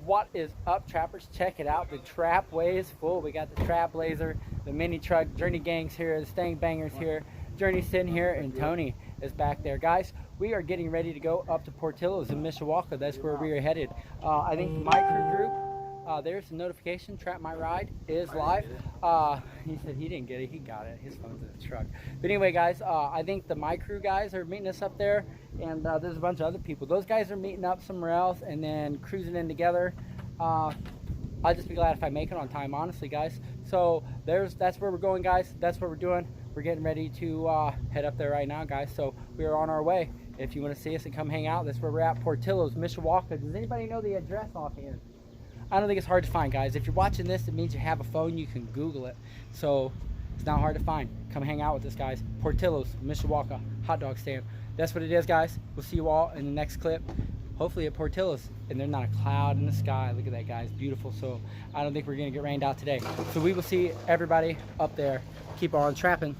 What is up, trappers? Check it out. The trap way is full. We got the trap blazer, the mini truck, Journey Gang's here, the Stang Bangers here, Journey's sitting here, and Tony is back there. Guys, we are getting ready to go up to Portillos in Mishawaka. That's where we are headed. I think my crew group, there's a notification, Trap My Ride is live. He said he didn't get it, he got it. His phone's in the truck. But anyway, guys, I think the My Crew guys are meeting us up there, and there's a bunch of other people. Those guys are meeting up somewhere else and then cruising in together. I'll just be glad if I make it on time, honestly, guys. So that's where we're going, guys. That's what we're doing. We're getting ready to head up there right now, guys. So we are on our way. If you want to see us and come hang out, that's where we're at, Portillos, Mishawaka. Does anybody know the address offhand? I don't think it's hard to find, guys. If you're watching this, it means you have a phone. You can Google it. So it's not hard to find. Come hang out with us, guys. Portillos, Mishawaka, hot dog stand. That's what it is, guys. We'll see you all in the next clip. Hopefully at Portillos. And there's not a cloud in the sky. Look at that, guys. Beautiful. So I don't think we're going to get rained out today. So we will see everybody up there. Keep on trapping.